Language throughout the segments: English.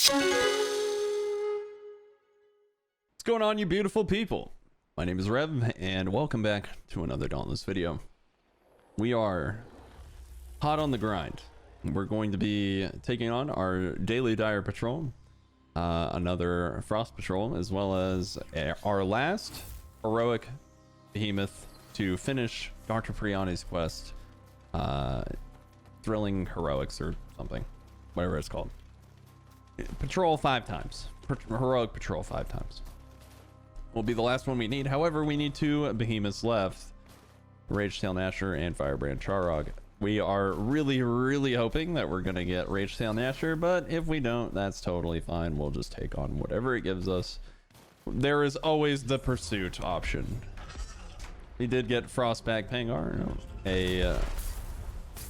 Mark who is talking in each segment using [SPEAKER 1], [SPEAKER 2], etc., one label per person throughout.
[SPEAKER 1] What's going on, you beautiful people? My name is Rev, and welcome back to another Dauntless video. We are hot on the grind. We're going to be taking on our daily dire patrol, another frost patrol, as well as our last heroic behemoth to finish Dr. Priani's quest, thrilling heroics or something, whatever it's called. Patrol 5 times. Heroic patrol 5 times. Will be the last one we need. However, we need 2 behemoths left: Ragetail Gnasher and Firebrand Charog. We are really hoping that we're gonna get Ragetail Gnasher, but if we don't, that's totally fine. We'll just take on whatever it gives us. There is always the pursuit option. We did get Frostback Pangar, a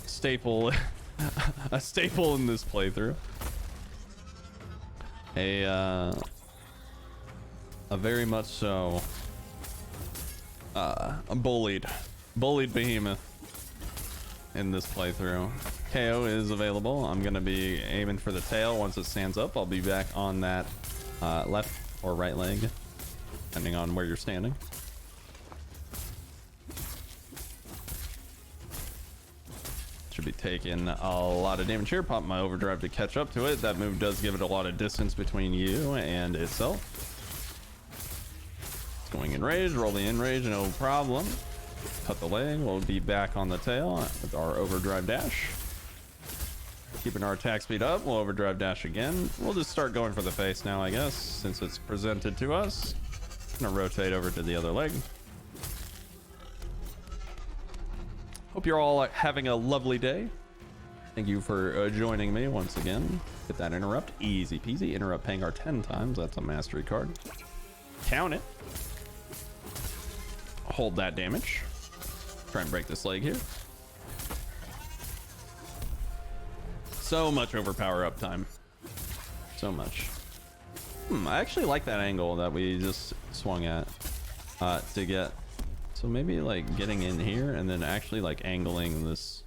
[SPEAKER 1] staple a staple in this playthrough. A very much so a bullied behemoth in this playthrough. KO is available. I'm gonna be aiming for the tail. Once it stands up, I'll be back on that left or right leg, depending on where you're standing. Should be taking a lot of damage here. Pop my overdrive to catch up to it. That move does give it a lot of distance between you and itself. It's going in rage, roll the in rage, no problem. Cut the leg. We'll be back on the tail with our overdrive dash. Keeping our attack speed up, we'll overdrive dash again. We'll just start going for the face now, I guess, since it's presented to us. Gonna rotate over to the other leg. Hope you're all having a lovely day. Thank you for joining me once again. Get that interrupt. Easy peasy. Interrupt Pangar 10 times. That's a mastery card. Count it. Hold that damage. Try and break this leg here. So much overpower uptime. So much. I actually like that angle that we just swung at to get. So maybe like getting in here and then actually like angling this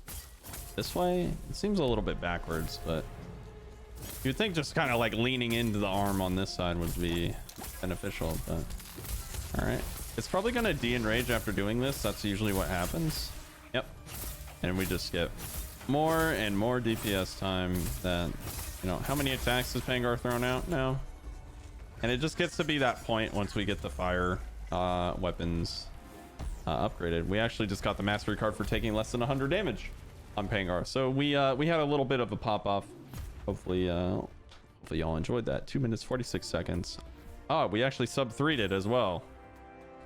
[SPEAKER 1] way. It seems a little bit backwards, but you'd think just kind of like leaning into the arm on this side would be beneficial, but all right. It's probably gonna de-enrage after doing this. That's usually what happens. Yep. And we just get more and more DPS time. That, you know, how many attacks has Pangar thrown out now? And it just gets to be that point once we get the fire weapons upgraded. We actually just got the mastery card for taking less than 100 damage on Pangar, so we had a little bit of a pop off. Hopefully y'all enjoyed that. 2 minutes 46 seconds. Oh, we actually sub 3'd it as well.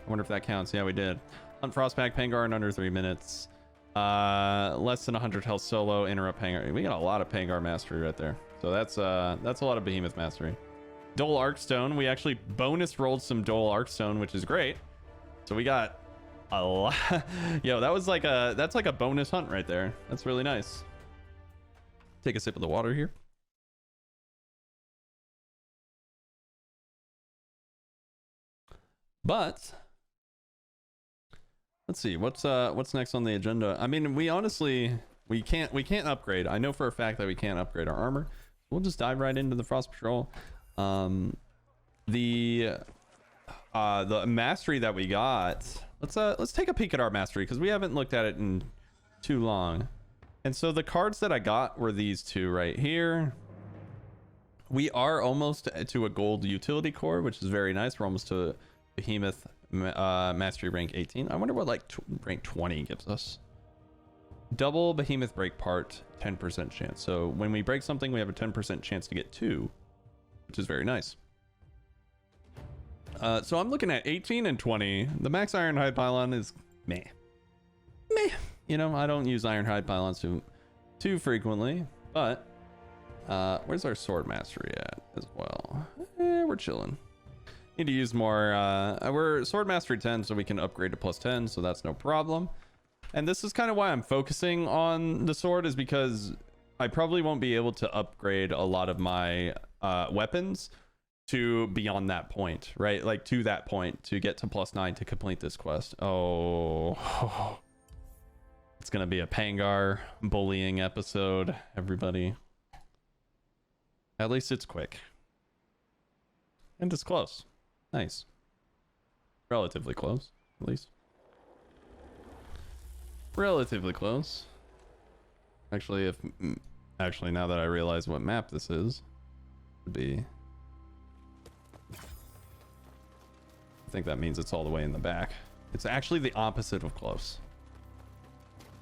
[SPEAKER 1] I wonder if that counts. Yeah, we did. Hunt Frostback Pangar in under 3 minutes. Less than 100 health solo. Interrupt Pangar. We got a lot of Pangar mastery right there, so that's a lot of behemoth mastery. Dole Arkstone. We actually bonus rolled some Dole Arkstone, which is great. So we got a lot. Yo, that's like a bonus hunt right there. That's really nice. Take a sip of the water here. But let's see what's next on the agenda. I mean, we can't upgrade. I know for a fact that we can't upgrade our armor. We'll just dive right into the Frost Patrol. The mastery that we got. Let's take a peek at our mastery, because we haven't looked at it in too long. And so the cards that I got were these 2 right here. We are almost to a gold utility core, which is very nice. We're almost to behemoth mastery rank 18. I wonder what like rank 20 gives us. Double behemoth break part, 10% chance. So when we break something, we have a 10% chance to get 2, which is very nice. So I'm looking at 18 and 20. The max Ironhide pylon is meh. You know, I don't use Ironhide pylons too frequently, but where's our sword mastery at as well? We're chilling. Need to use more. We're sword mastery 10, so we can upgrade to plus 10, so that's no problem. And this is kind of why I'm focusing on the sword, is because I probably won't be able to upgrade a lot of my weapons to beyond that point, right? Like to that point to get to plus 9 to complete this quest. Oh, it's gonna be a Pangar bullying episode, everybody. At least it's quick. And it's close. Nice. Relatively close, at least. Relatively close. Actually, actually, now that I realize what map this is, would be... I think that means it's all the way in the back. It's actually the opposite of close.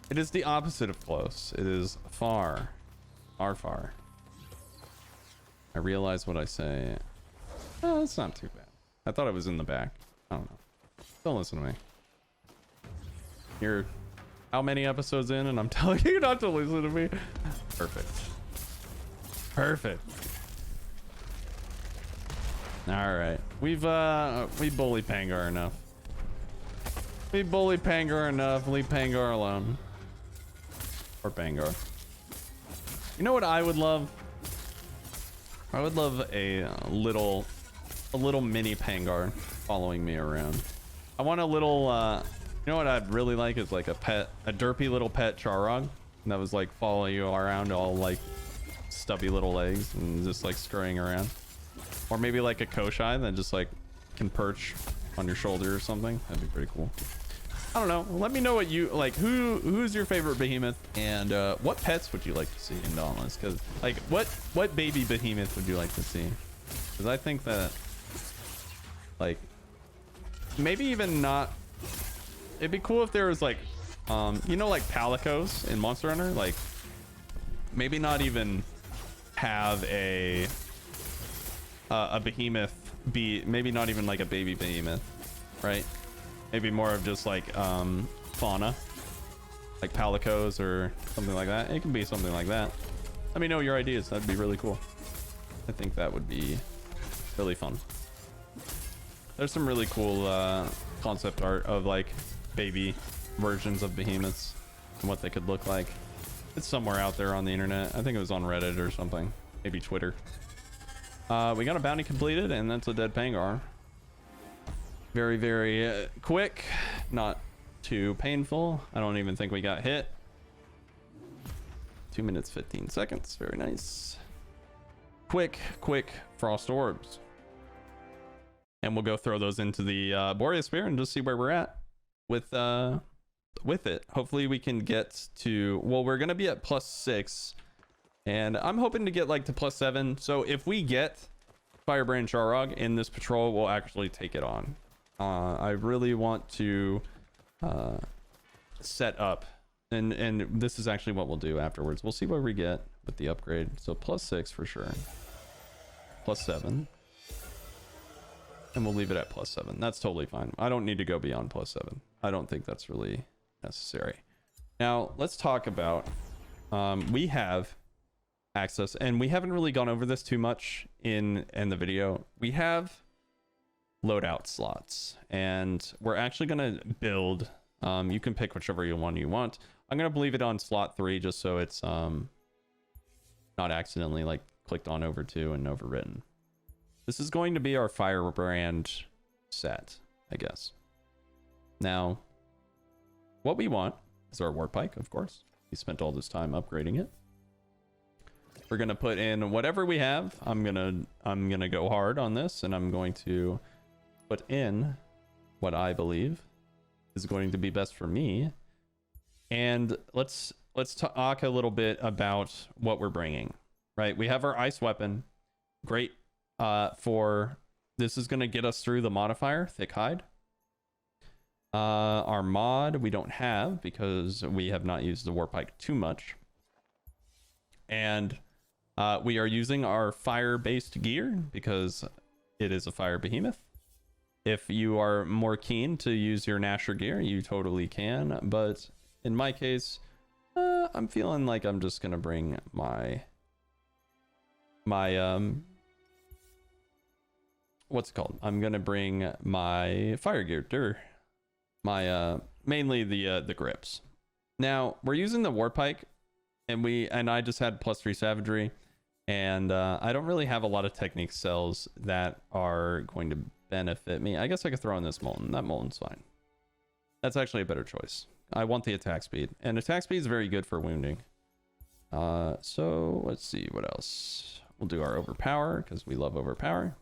[SPEAKER 1] It is the opposite of close. It is far. Far. I realize what I say. Oh, it's not too bad. I thought it was in the back. I don't know. Don't listen to me. You're how many episodes in and I'm telling you not to listen to me? Perfect. All right. We bully Pangar enough. Leave Pangar alone. Or Pangar. You know what I would love? I would love a little mini Pangar following me around. I want a little, you know what I'd really like is like a derpy little pet Charog that was like following you around, all like stubby little legs and just like scurrying around. Or maybe like a Koshai that just like can perch on your shoulder or something. That'd be pretty cool. I don't know. Let me know what you like. Who's your favorite behemoth, and what pets would you like to see in Dauntless? Because like, what baby behemoth would you like to see? Because I think that like maybe even not. It'd be cool if there was like, you know, like Palicos in Monster Hunter. Like maybe not even have a behemoth be, maybe not even like a baby behemoth, right? Maybe more of just like fauna, like Palicos or something like that. It can be something like that. Let me know your ideas. That'd be really cool. I think that would be really fun. There's some really cool concept art of like baby versions of behemoths and what they could look like. It's somewhere out there on the internet. I think it was on Reddit or something, maybe Twitter. We got a bounty completed, and that's a dead Pangar. Very, very quick, not too painful. I don't even think we got hit. 2 minutes 15 seconds. Very nice. Quick frost orbs, and we'll go throw those into the Boreas sphere and just see where we're at with it. Hopefully we can get to, well, we're gonna be at +6, and I'm hoping to get like to +7. So if we get Firebrand Charog in this patrol, we'll actually take it on. I really want to set up, and this is actually what we'll do afterwards. We'll see what we get with the upgrade. So +6 for sure, +7, and we'll leave it at +7. That's totally fine. I don't need to go beyond +7. I don't think that's really necessary. Now let's talk about we have access, and we haven't really gone over this too much in the video. We have loadout slots, and we're actually going to build, you can pick whichever one you want. I'm going to leave it on slot 3 just so it's not accidentally like clicked on over to and overwritten. This is going to be our Firebrand set, I guess. Now what we want is our War Pike, of course. We spent all this time upgrading it. We're gonna put in whatever we have. I'm gonna go hard on this, and I'm going to put in what I believe is going to be best for me. And let's talk a little bit about what we're bringing. Right, we have our ice weapon. Great for this is gonna get us through the modifier, thick hide. Our mod we don't have because we have not used the War Pike too much. And we are using our fire-based gear because it is a fire behemoth. If you are more keen to use your Nasher gear, you totally can. But in my case, I'm feeling like I'm just gonna bring my what's it called? I'm gonna bring my fire gear, my mainly the grips. Now we're using the War Pike, and I just had +3 savagery, and I don't really have a lot of technique cells that are going to benefit me. I guess I could throw in this molten. That molten's fine. That's actually a better choice. I want the attack speed, and attack speed is very good for wounding. So let's see what else. We'll do our overpower because we love overpower.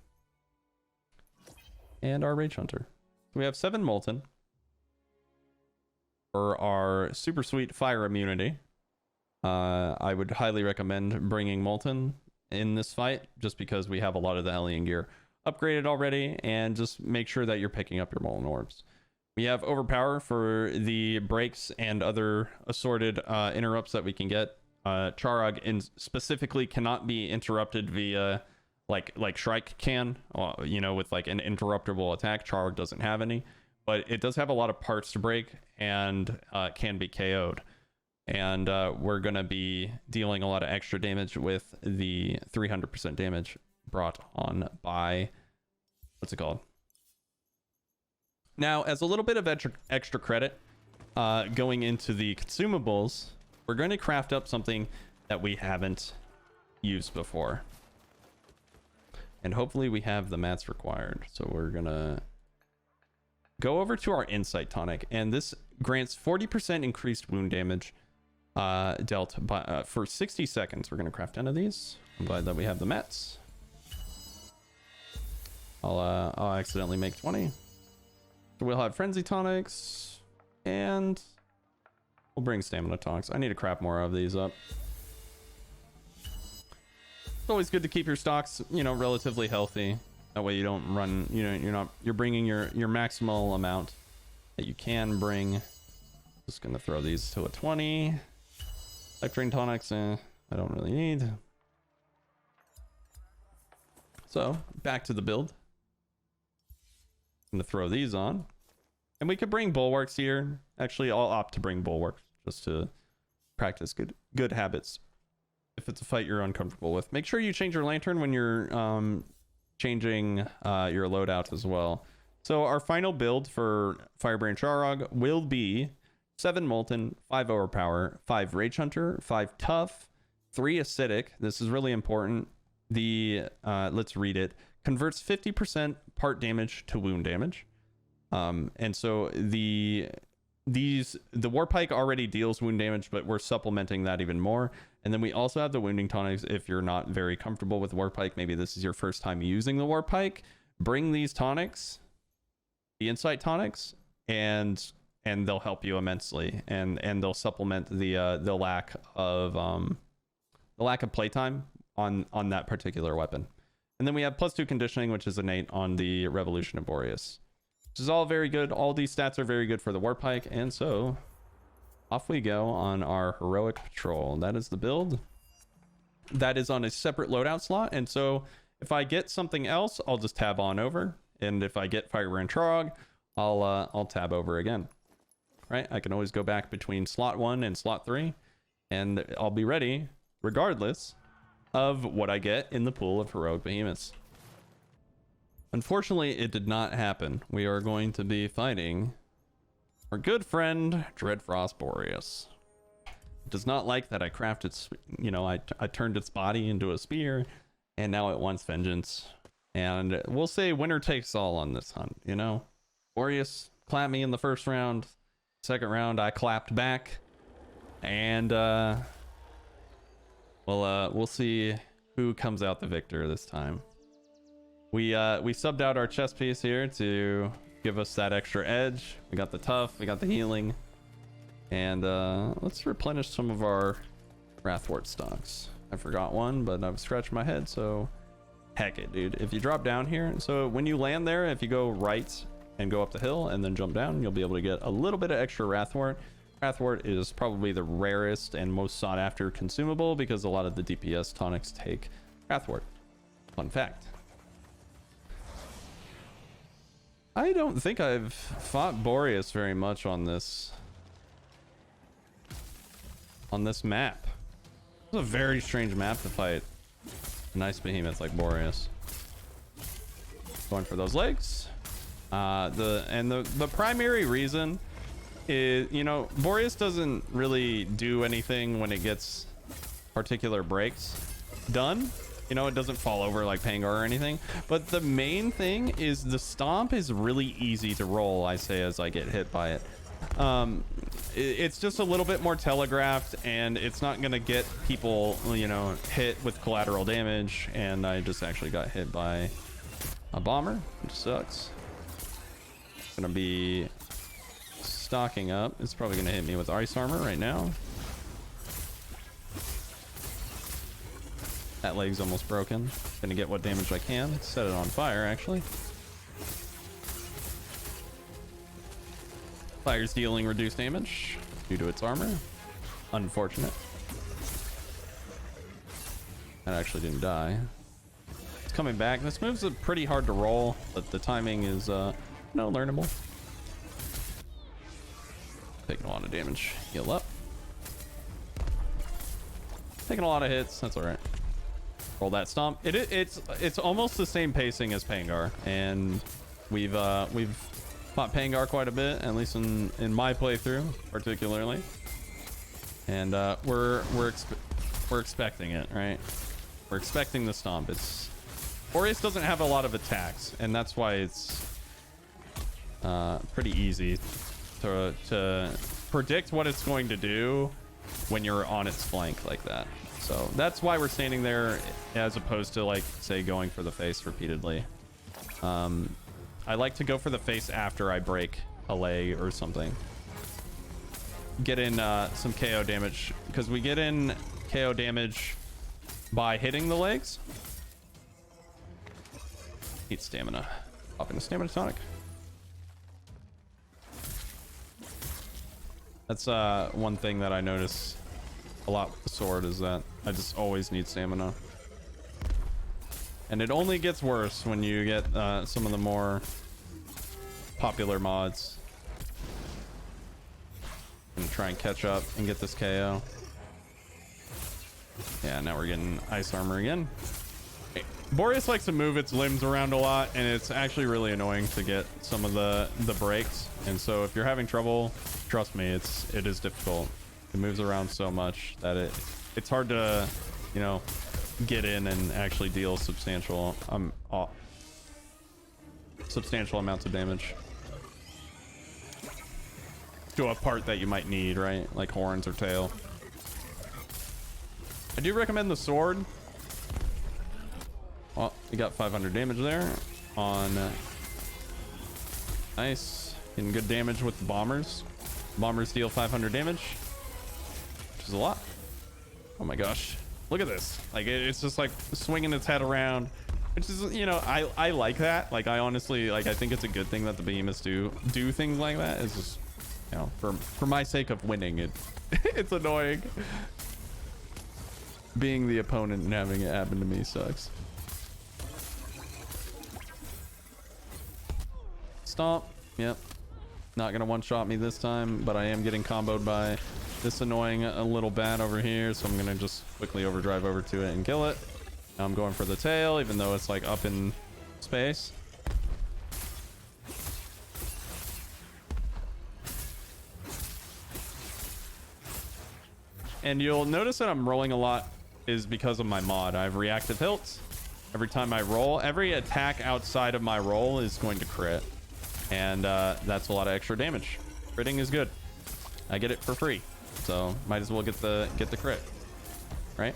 [SPEAKER 1] and our Rage Hunter. We have 7 Molten for our super sweet fire immunity. I would highly recommend bringing Molten in this fight, just because we have a lot of the Hellion gear upgraded already, and just make sure that you're picking up your Molten Orbs. We have Overpower for the breaks and other assorted interrupts that we can get. Charog specifically cannot be interrupted via like Shrike can, you know, with like an interruptible attack. Charog doesn't have any, but it does have a lot of parts to break and can be KO'd. And we're going to be dealing a lot of extra damage with the 300% damage brought on by, what's it called? Now, as a little bit of extra credit, going into the consumables, we're going to craft up something that we haven't used before. And hopefully we have the mats required. So we're going to go over to our Insight Tonic. And this grants 40% increased wound damage dealt by, for 60 seconds. We're going to craft 10 of these. I'm glad that we have the mats. I'll accidentally make 20. So we'll have Frenzy Tonics. And we'll bring Stamina Tonics. I need to craft more of these up. It's always good to keep your stocks, you know, relatively healthy. That way you don't run, you know, you're bringing your maximal amount that you can bring. Just gonna throw these to a 20. Life Drain Tonics, I don't really need. So back to the build. I'm gonna throw these on. And we could bring Bulwarks here. Actually, I'll opt to bring Bulwarks just to practice good habits. If it's a fight you're uncomfortable with, make sure you change your lantern when you're changing your loadout as well. So our final build for Firebrand Charog will be 7 Molten, 5 Overpower, 5 Rage Hunter, 5 Tough, 3 Acidic. This is really important. The let's read it. Converts 50% part damage to wound damage. And so the Warpike already deals wound damage, but we're supplementing that even more. And then we also have the Wounding Tonics. If you're not very comfortable with Warpike, maybe this is your first time using the Warpike, bring these tonics, the Insight Tonics, and they'll help you immensely, and they'll supplement the lack of playtime on that particular weapon. And then we have +2 conditioning, which is innate on the Revolution of Boreas, which is all very good. All these stats are very good for the Warpike, and so off we go on our heroic patrol. That is the build. That is on a separate loadout slot, and so if I get something else, I'll just tab on over, and if I get Firebrand Trog, I'll tab over again. Right? I can always go back between slot 1 and slot 3, and I'll be ready regardless of what I get in the pool of heroic behemoths. Unfortunately, it did not happen. We are going to be fighting our good friend Dreadfrost Boreas. It does not like that I crafted, you know, I turned its body into a spear, and now it wants vengeance. And we'll say winner takes all on this hunt, you know? Boreas clapped me in the first round. Second round, I clapped back. And we'll see who comes out the victor this time. We subbed out our chest piece here to give us that extra edge. We got the tough, we got the healing, and let's replenish some of our Wrathwort stocks. I forgot one, but I've scratched my head, so heck it, dude. If you drop down here, so when you land there, if you go right and go up the hill and then jump down, you'll be able to get a little bit of extra Wrathwort. Wrathwort is probably the rarest and most sought after consumable because a lot of the DPS tonics take Wrathwort. Fun fact. I don't think I've fought Boreas very much on this map. It's a very strange map to fight a nice behemoth like Boreas. Going for those legs. The primary reason is, you know, Boreas doesn't really do anything when it gets particular breaks done. You know, it doesn't fall over like Pangar or anything. But the main thing is the stomp is really easy to roll, I say, as I get hit by it. It's just a little bit more telegraphed, and it's not going to get people, you know, hit with collateral damage. And I just actually got hit by a bomber, which sucks. gonna be stocking up. It's probably gonna hit me with ice armor right now. That leg's almost broken. Gonna get what damage I can. Set it on fire, actually. Fire's dealing reduced damage due to its armor. Unfortunate. That actually didn't die. It's coming back. This move's pretty hard to roll, but the timing is learnable. Taking a lot of damage. Heal up. Taking a lot of hits. That's all right. Roll that stomp. It's almost the same pacing as Pangar, and we've fought Pangar quite a bit, at least in my playthrough particularly, and we're expecting it, right? We're expecting the stomp. Boreas doesn't have a lot of attacks, and that's why it's pretty easy to predict what it's going to do when you're on its flank like that. So that's why we're standing there, as opposed to, like, say, going for the face repeatedly. I like to go for the face after I break a leg or something. Get in some KO damage, because we get in KO damage by hitting the legs. Need stamina. Popping a stamina tonic. That's one thing that I notice a lot with the sword, is that I just always need stamina. And it only gets worse when you get some of the more popular mods. I'm gonna try and catch up and get this KO. Yeah, now we're getting ice armor again. Boreas likes to move its limbs around a lot, and it's actually really annoying to get some of the breaks. And so if you're having trouble, trust me, it is difficult. It moves around so much that it's hard to, get in and actually deal substantial amounts of damage to a part that you might need, right? Like horns or tail. I do recommend the sword. Well, we got 500 damage there on nice. Getting good damage with the bombers. Bombers deal 500 damage, which is a lot. Oh my gosh, look at this. Like, it's just like swinging its head around, which is, I like that. Like, I honestly, like, I think it's a good thing that the behemoths do things like that. It's just, for my sake of winning, it's annoying. Being the opponent and having it happen to me sucks. Stomp. Yep. Not gonna one-shot me this time, but I am getting comboed by this annoying little bat over here, so I'm gonna just quickly overdrive over to it and kill it. Now I'm going for the tail, even though it's like up in space. And you'll notice that I'm rolling a lot is because of my mod. I have reactive hilts. Every time I roll, every attack outside of my roll is going to crit. And that's a lot of extra damage. Critting is good. I get it for free, so might as well get the crit, right?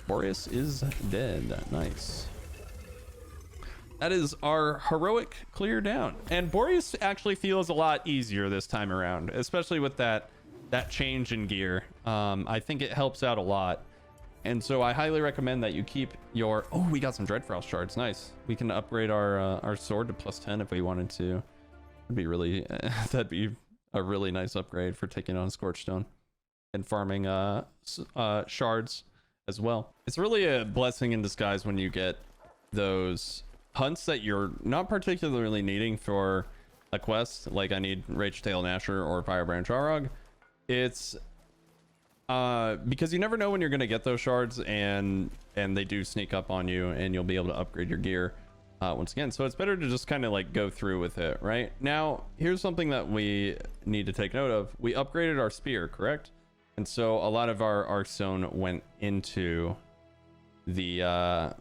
[SPEAKER 1] Boreas is dead. Nice. That is our heroic clear down, and Boreas actually feels a lot easier this time around, especially with that change in gear. I think it helps out a lot, and so I highly recommend that you keep your... Oh, we got some Dreadfrost shards. Nice. We can upgrade our sword to +10 if we wanted to. That'd be really that'd be a really nice upgrade for taking on Scorchstone and farming shards as well. It's really a blessing in disguise when you get those hunts that you're not particularly needing for a quest, like I need Ragetail Gnasher or Firebrand Charog. It's because you never know when you're going to get those shards, and they do sneak up on you, and you'll be able to upgrade your gear once again. So it's better to just kind of like go through with it. Right now, here's something that we need to take note of. We upgraded our spear, correct? And so a lot of our Arcstone went into the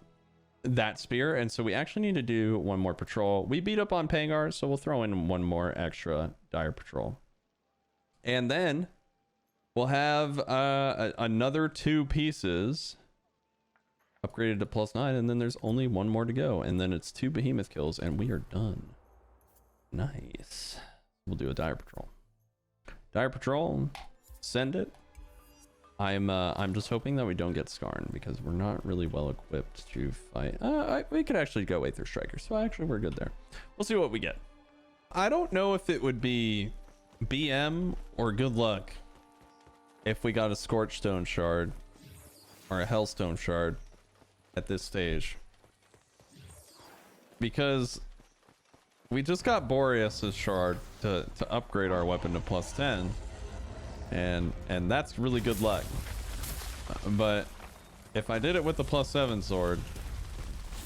[SPEAKER 1] that spear, and so we actually need to do one more patrol. We beat up on Pangar, so we'll throw in one more extra dire patrol, and then we'll have another 2 pieces upgraded to +9, and then there's only one more to go, and then it's 2 behemoth kills, and we are done. Nice. We'll do a dire patrol. Dire patrol, send it. I'm just hoping that we don't get Skarn because we're not really well equipped to fight. We could actually go Aether Striker, so actually we're good there. We'll see what we get. I don't know if it would be BM or good luck if we got a Scorchstone Shard or a Hellstone Shard at this stage, because we just got Boreas' Shard to upgrade our weapon to +10, and that's really good luck. But if I did it with the +7 sword,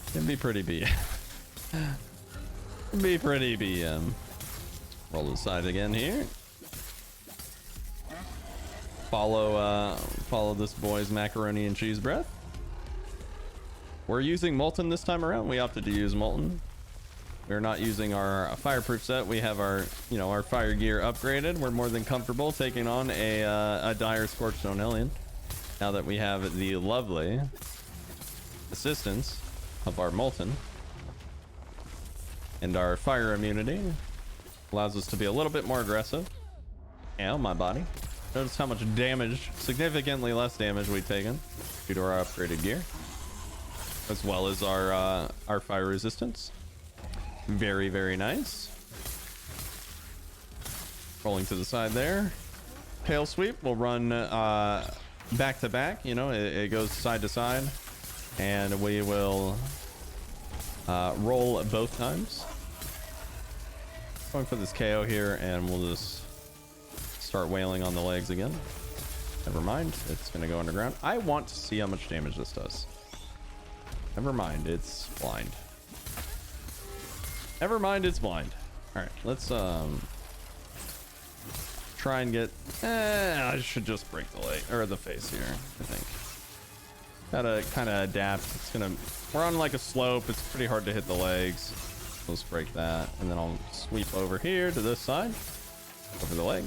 [SPEAKER 1] it'd be pretty BM. It'd be pretty BM. Roll aside again here. Follow this boy's macaroni and cheese breath. We're using Molten this time around. We opted to use Molten. We're not using our fireproof set. We have our, our fire gear upgraded. We're more than comfortable taking on a dire Scorchstone Hellion now that we have the lovely assistance of our Molten, and our fire immunity allows us to be a little bit more aggressive. Ow, my body. Notice how much damage, significantly less damage we've taken due to our upgraded gear, as well as our fire resistance. Very, very nice. Rolling to the side there. Tail sweep will run back to back. It goes side to side, and we will roll both times. Going for this KO here, and we'll just start wailing on the legs again. Never mind, it's gonna go underground. I want to see how much damage this does. Never mind, it's blind. Never mind, it's blind. All right, let's try and get. I should just break the leg or the face here. I think gotta kind of adapt. We're on like a slope. It's pretty hard to hit the legs. Let's break that, and then I'll sweep over here to this side, over the leg.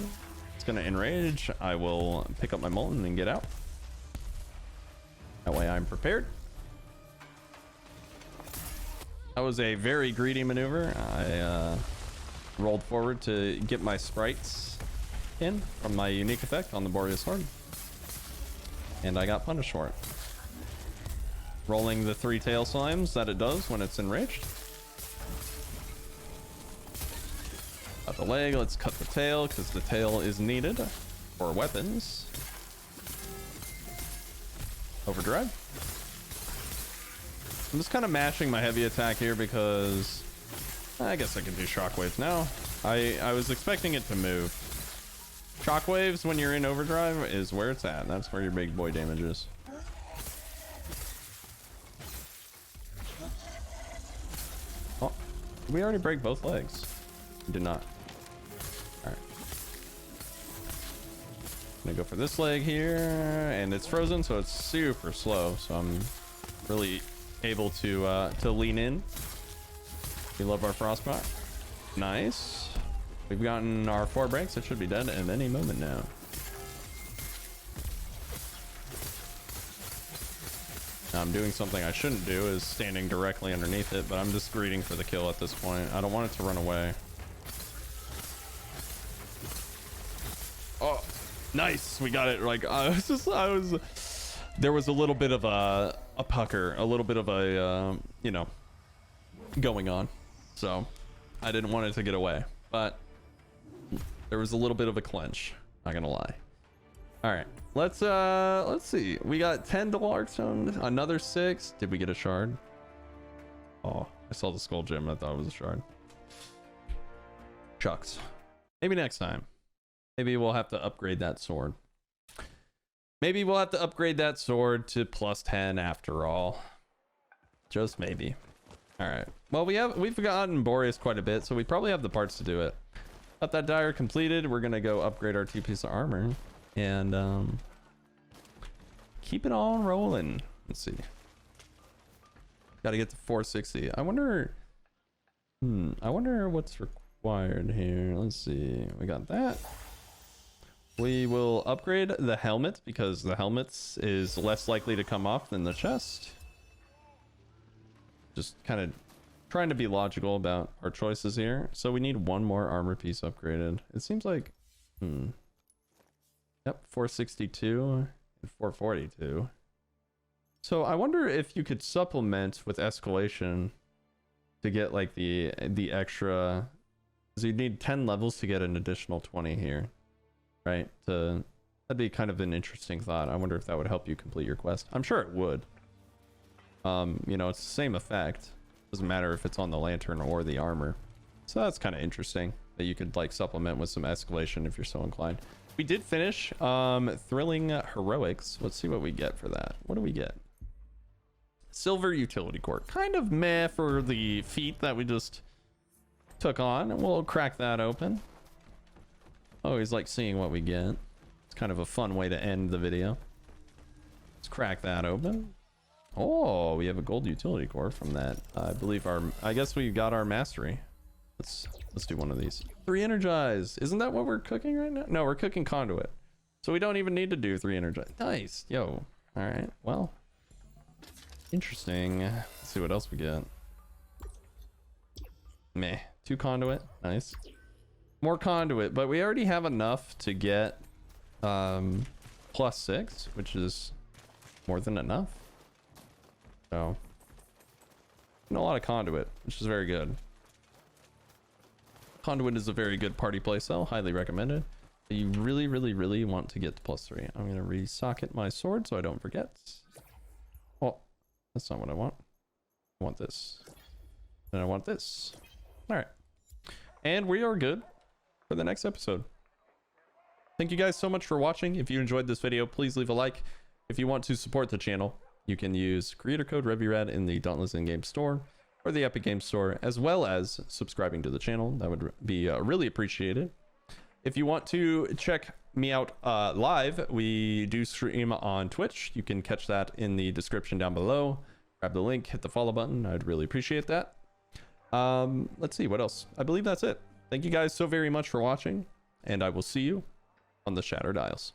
[SPEAKER 1] It's gonna enrage. I will pick up my Molten and get out. That way I'm prepared. That was a very greedy maneuver. I rolled forward to get my sprites in from my unique effect on the Boreas Sword, and I got punished for it. Rolling the 3 tail slimes that it does when it's enraged. Cut the leg, let's cut the tail because the tail is needed for weapons. Overdrive. I'm just kind of mashing my heavy attack here because I guess I can do shockwaves now. I was expecting it to move. Shockwaves when you're in overdrive is where it's at. That's where your big boy damage is. Oh, did we already break both legs? We did not. All right. I'm gonna go for this leg here, and it's frozen, so it's super slow. So I'm really able to lean in. We love our frostbite. Nice. We've gotten our 4 breaks. It should be dead at any moment now. Now I'm doing something I shouldn't do, is standing directly underneath it, but I'm just greeting for the kill at this point. I don't want it to run away. Oh, nice. We got it. Like there was a little bit of a pucker, a little bit of a, going on. So I didn't want it to get away, but there was a little bit of a clench. Not gonna lie. All right, let's see. We got 10 Delarkstone, another 6. Did we get a shard? Oh, I saw the skull gem. I thought it was a shard. Chucks. Maybe next time. Maybe we'll have to upgrade that sword. Maybe we'll have to upgrade that sword to +10 after all. Just maybe. All right. Well, we've gotten Boreas quite a bit, so we probably have the parts to do it. Got that dire completed. We're gonna go upgrade our 2 piece of armor and keep it all rolling. Let's see. Got to get to 460. I wonder what's required here. Let's see. We got that. We will upgrade the helmet because the helmets is less likely to come off than the chest. Just kind of trying to be logical about our choices here. So we need one more armor piece upgraded. It seems like, yep, 462 and 442. So I wonder if you could supplement with escalation to get like the extra, because you'd need 10 levels to get an additional 20 here, right? That'd be kind of an interesting thought. I wonder if that would help you complete your quest. I'm sure it would. You know, it's the same effect. Doesn't matter if it's on the lantern or the armor. So that's kind of interesting that you could like supplement with some escalation if you're so inclined. We did finish Thrilling Heroics. Let's see what we get for that. What do we get? Silver Utility Core. Kind of meh for the feat that we just took on. We'll crack that open. Always like seeing what we get. It's kind of a fun way to end the video. Let's crack that open. Oh, we have a gold utility core from that. I believe I guess we got our mastery. Let's do one of these. 3 energize. Isn't that what we're cooking right now? No, we're cooking conduit. So we don't even need to do 3 energize. Nice. Yo. All right. Well, interesting. Let's see what else we get. Meh. 2 conduit. Nice. More conduit, but we already have enough to get +6, which is more than enough. So, and a lot of conduit, which is very good. Conduit is a very good party playstyle, highly recommended. But you really, really, really want to get to +3. I'm gonna resocket my sword so I don't forget. Oh, that's not what I want. I want this. And I want this. All right, and we are good for the next episode. Thank you guys so much for watching. If you enjoyed this video, please leave a like. If you want to support the channel, you can use creator code RevvyRad in the Dauntless in-game store or the Epic Games store, as well as subscribing to the channel. That would be really appreciated. If you want to check me out live, we do stream on Twitch. You can catch that in the description down below. Grab the link, hit the follow button. I'd really appreciate that. Let's see what else. I believe that's it. Thank you guys so very much for watching, and I will see you on the Shattered Isles.